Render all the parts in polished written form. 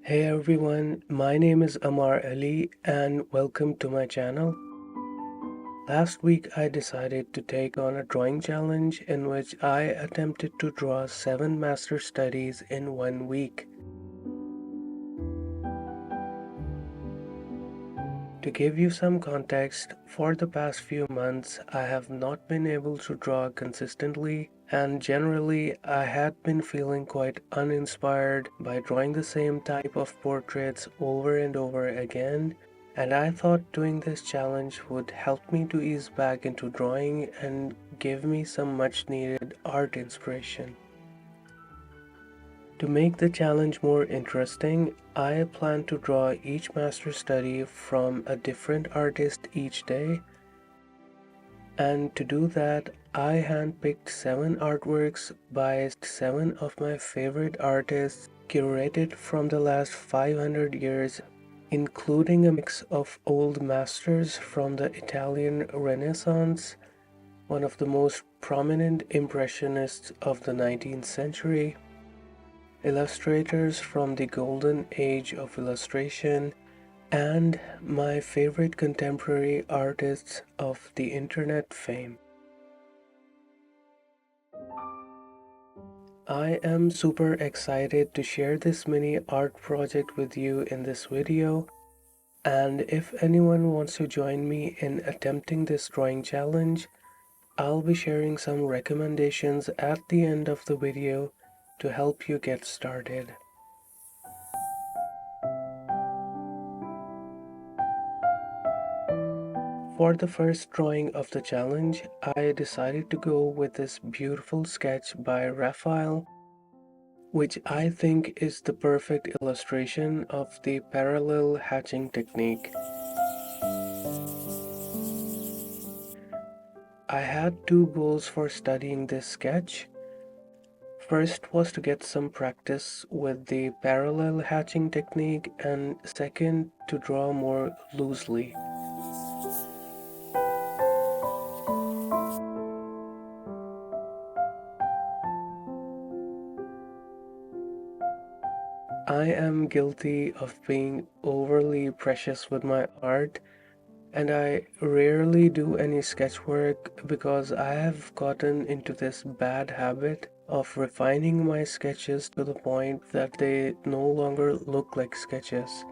Hey everyone, my name is Amar Ali and welcome to my channel. Last week I decided to take on a drawing challenge in which I attempted to draw 7 master studies in 1 week. To give you some context, for the past few months I have not been able to draw consistently, and generally I had been feeling quite uninspired by drawing the same type of portraits over and over again, and I thought doing this challenge would help me to ease back into drawing and give me some much needed art inspiration. To make the challenge more interesting, I plan to draw each master study from a different artist each day, and to do that, I handpicked 7 artworks by 7 of my favorite artists curated from the last 500 years, including a mix of old masters from the Italian Renaissance, one of the most prominent impressionists of the 19th century, illustrators from the golden age of illustration, and my favorite contemporary artists of the internet fame. I am super excited to share this mini art project with you in this video, and if anyone wants to join me in attempting this drawing challenge, I'll be sharing some recommendations at the end of the video to help you get started. For the first drawing of the challenge, I decided to go with this beautiful sketch by Raphael, which I think is the perfect illustration of the parallel hatching technique. I had 2 goals for studying this sketch. First was to get some practice with the parallel hatching technique, and second, to draw more loosely. I am guilty of being overly precious with my art, and I rarely do any sketch work because I have gotten into this bad habit of refining my sketches to the point that they no longer look like sketches.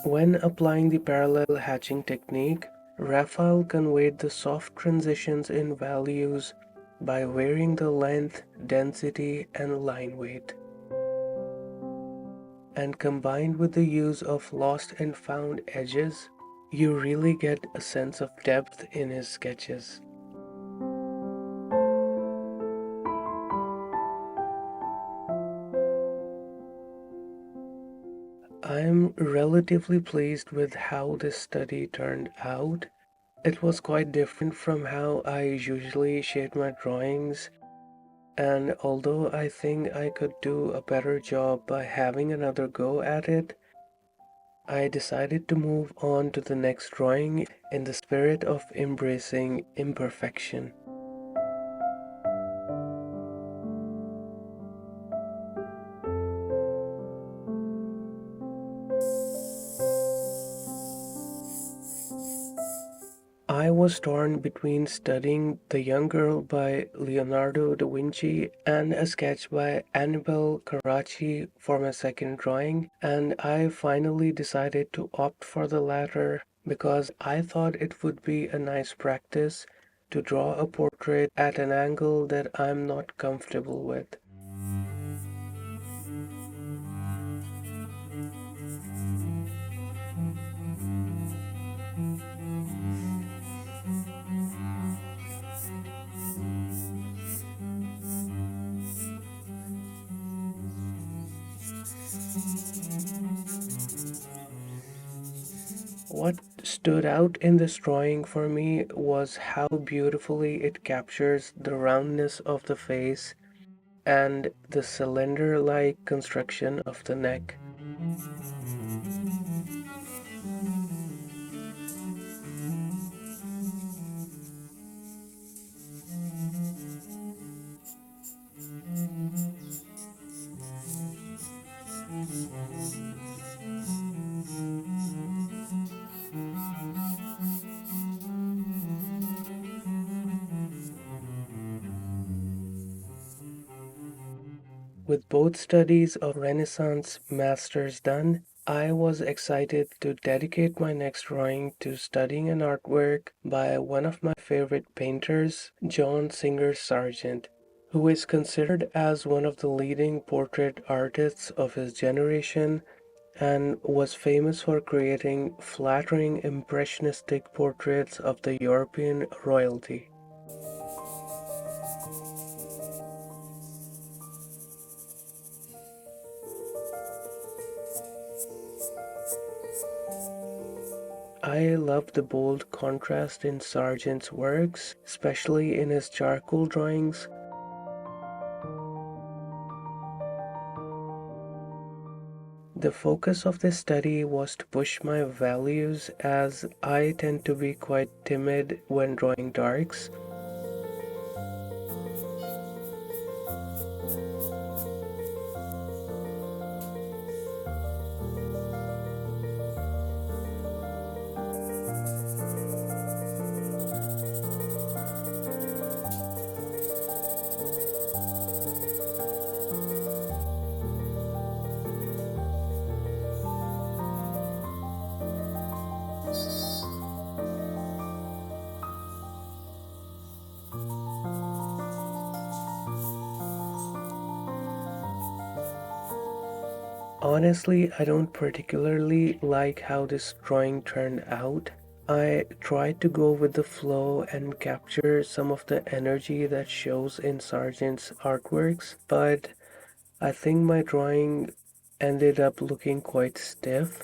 When applying the parallel hatching technique, Raphael conveyed the soft transitions in values by varying the length, density, and line weight. And combined with the use of lost and found edges, you really get a sense of depth in his sketches. I'm relatively pleased with how this study turned out. It was quite different from how I usually shade my drawings, and although I think I could do a better job by having another go at it, I decided to move on to the next drawing in the spirit of embracing imperfection. I was torn between studying The Young Girl by Leonardo da Vinci and a sketch by Annabelle Carracci for my second drawing, and I finally decided to opt for the latter because I thought it would be a nice practice to draw a portrait at an angle that I'm not comfortable with. What stood out in this drawing for me was how beautifully it captures the roundness of the face and the cylinder-like construction of the neck. With both studies of Renaissance masters done, I was excited to dedicate my next drawing to studying an artwork by one of my favorite painters, John Singer Sargent, who is considered as one of the leading portrait artists of his generation and was famous for creating flattering impressionistic portraits of the European royalty. I love the bold contrast in Sargent's works, especially in his charcoal drawings. The focus of this study was to push my values as I tend to be quite timid when drawing darks. Honestly, I don't particularly like how this drawing turned out. I tried to go with the flow and capture some of the energy that shows in Sargent's artworks, but I think my drawing ended up looking quite stiff.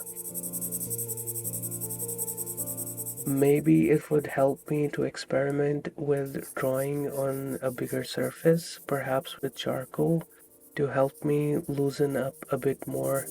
Maybe it would help me to experiment with drawing on a bigger surface, perhaps with charcoal, to help me loosen up a bit more.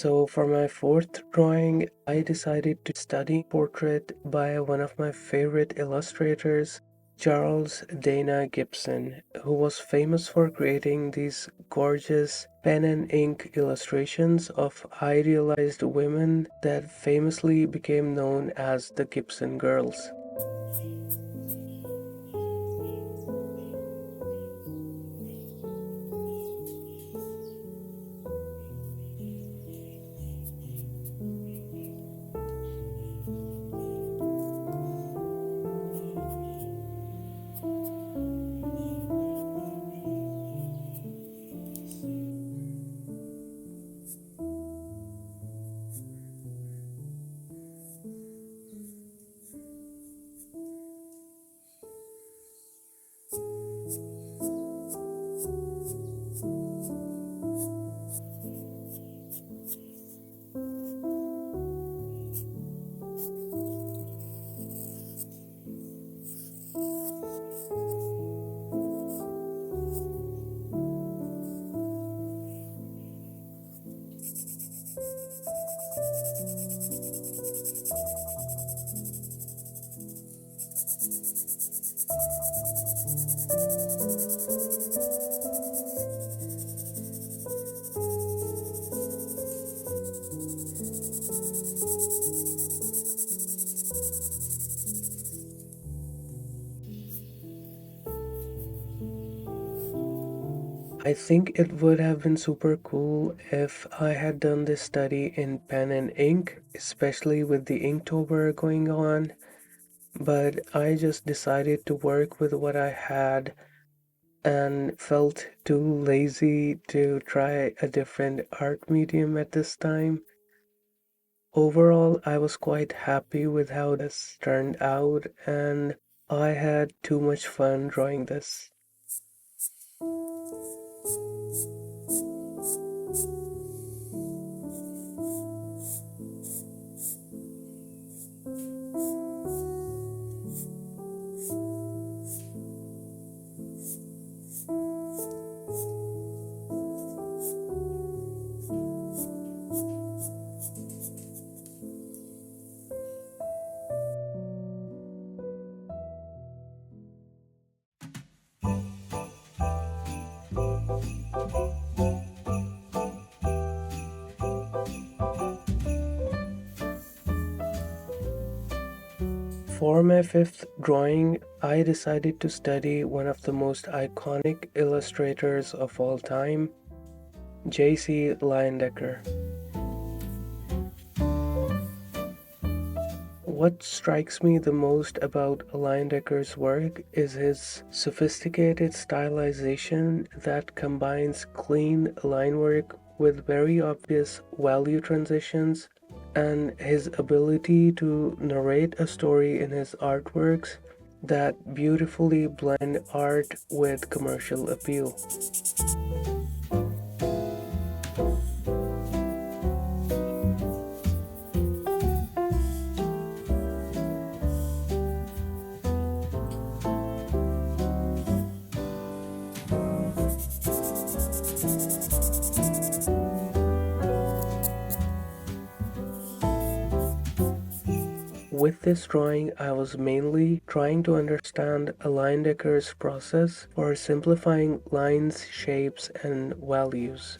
So for my fourth drawing, I decided to study portrait by one of my favorite illustrators, Charles Dana Gibson, who was famous for creating these gorgeous pen and ink illustrations of idealized women that famously became known as the Gibson girls. I think it would have been super cool if I had done this study in pen and ink, especially with the Inktober going on, but I just decided to work with what I had and felt too lazy to try a different art medium at this time. Overall, I was quite happy with how this turned out, and I had too much fun drawing this. For my fifth drawing, I decided to study one of the most iconic illustrators of all time, J.C. Leyendecker. What strikes me the most about Leyendecker's work is his sophisticated stylization that combines clean line work with very obvious value transitions, and his ability to narrate a story in his artworks that beautifully blend art with commercial appeal. With this drawing, I was mainly trying to understand Leyendecker's process for simplifying lines, shapes, and values.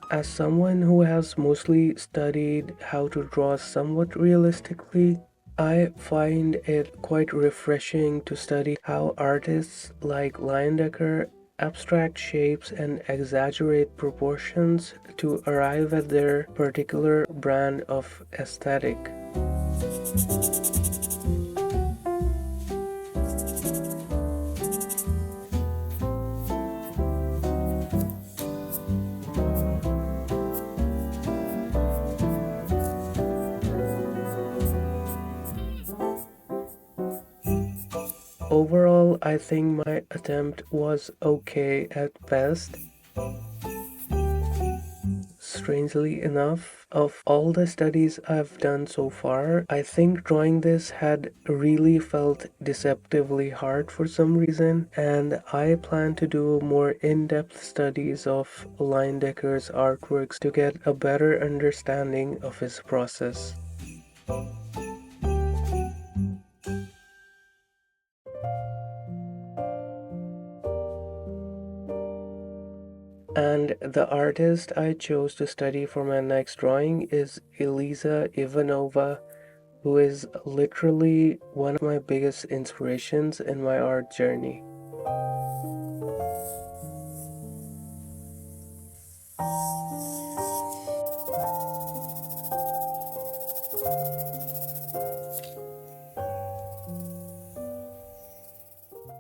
As someone who has mostly studied how to draw somewhat realistically, I find it quite refreshing to study how artists like Leyendecker abstract shapes and exaggerate proportions to arrive at their particular brand of aesthetic. Overall, I think my attempt was okay at best. Strangely enough, of all the studies I've done so far, I think drawing this had really felt deceptively hard for some reason, and I plan to do more in-depth studies of Leyendecker's artworks to get a better understanding of his process. And the artist I chose to study for my next drawing is Eleeza Ivanova, who is literally one of my biggest inspirations in my art journey.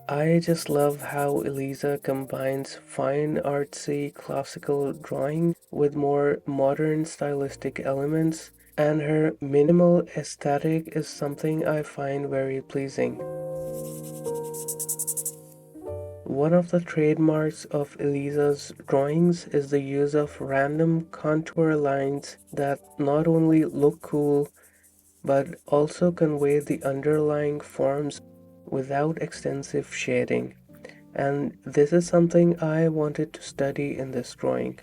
I just love how Eleeza combines fine artsy classical drawing with more modern stylistic elements, and her minimal aesthetic is something I find very pleasing. One of the trademarks of Eleeza's drawings is the use of random contour lines that not only look cool but also convey the underlying forms without extensive shading. And this is something I wanted to study in this drawing.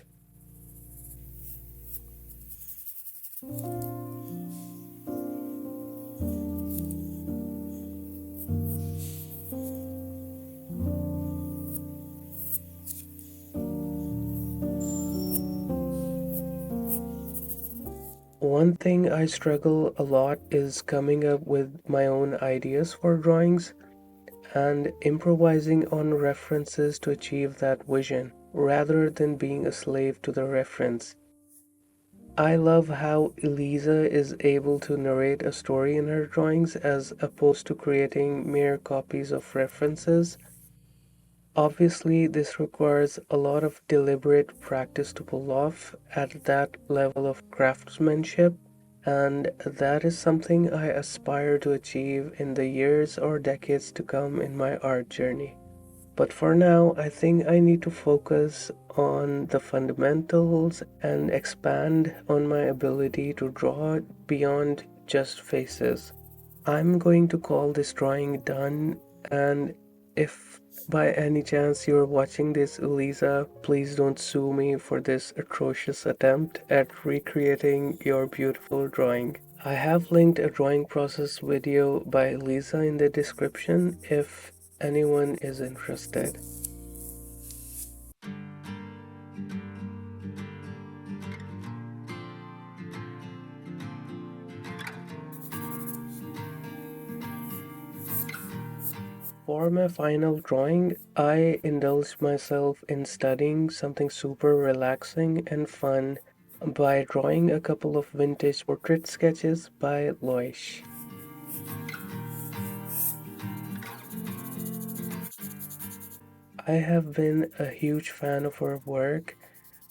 One thing I struggle a lot is coming up with my own ideas for drawings, and improvising on references to achieve that vision, rather than being a slave to the reference. I love how Eleeza is able to narrate a story in her drawings as opposed to creating mere copies of references. Obviously, this requires a lot of deliberate practice to pull off at that level of craftsmanship, and that is something I aspire to achieve in the years or decades to come in my art journey. But for now, I think I need to focus on the fundamentals and expand on my ability to draw beyond just faces. I'm going to call this drawing done, and if by any chance you're watching this, Eleeza, please don't sue me for this atrocious attempt at recreating your beautiful drawing. I have linked a drawing process video by Eleeza in the description if anyone is interested. For my final drawing, I indulged myself in studying something super relaxing and fun by drawing a couple of vintage portrait sketches by Loish. I have been a huge fan of her work,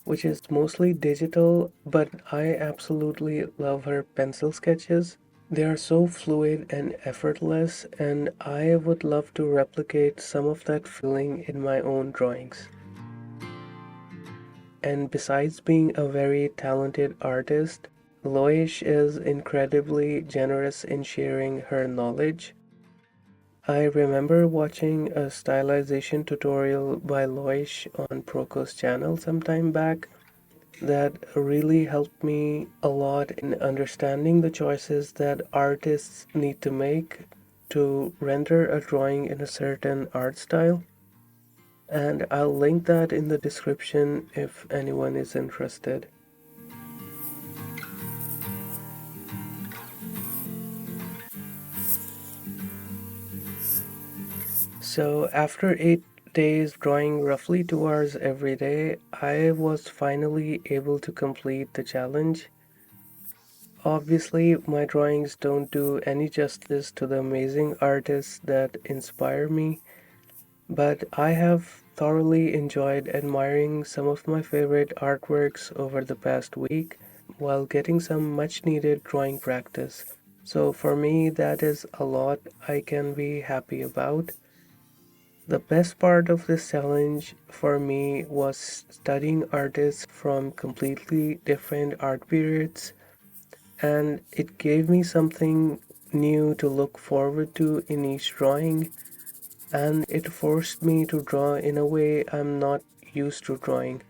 which is mostly digital, but I absolutely love her pencil sketches. They are so fluid and effortless, and I would love to replicate some of that feeling in my own drawings. And besides being a very talented artist, Loish is incredibly generous in sharing her knowledge. I remember watching a stylization tutorial by Loish on Proco's channel some time back that really helped me a lot in understanding the choices that artists need to make to render a drawing in a certain art style. And I'll link that in the description if anyone is interested. So after 8 days drawing roughly 2 hours every day, I was finally able to complete the challenge. Obviously, my drawings don't do any justice to the amazing artists that inspire me, but I have thoroughly enjoyed admiring some of my favorite artworks over the past week while getting some much needed drawing practice. So for me, that is a lot I can be happy about. The best part of this challenge for me was studying artists from completely different art periods, and it gave me something new to look forward to in each drawing, and it forced me to draw in a way I'm not used to drawing.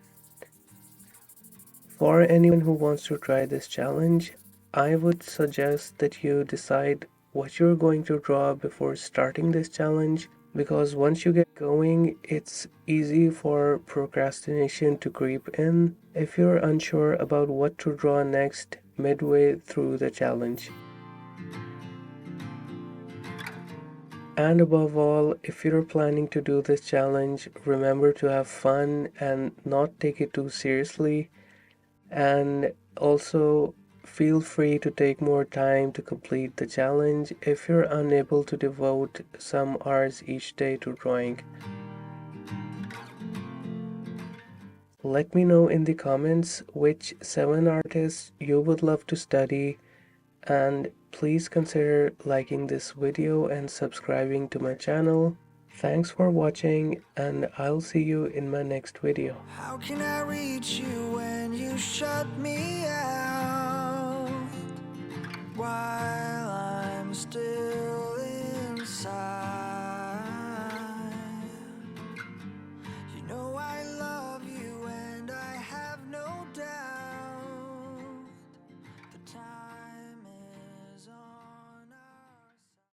For anyone who wants to try this challenge, I would suggest that you decide what you're going to draw before starting this challenge, because once you get going, it's easy for procrastination to creep in if you're unsure about what to draw next midway through the challenge. And above all, if you're planning to do this challenge, remember to have fun and not take it too seriously. And also, feel free to take more time to complete the challenge if you're unable to devote some hours each day to drawing. Let me know in the comments which 7 artists you would love to study, and please consider liking this video and subscribing to my channel. Thanks for watching, and I'll see you in my next video. How can I reach you when you shut me out while I'm still inside?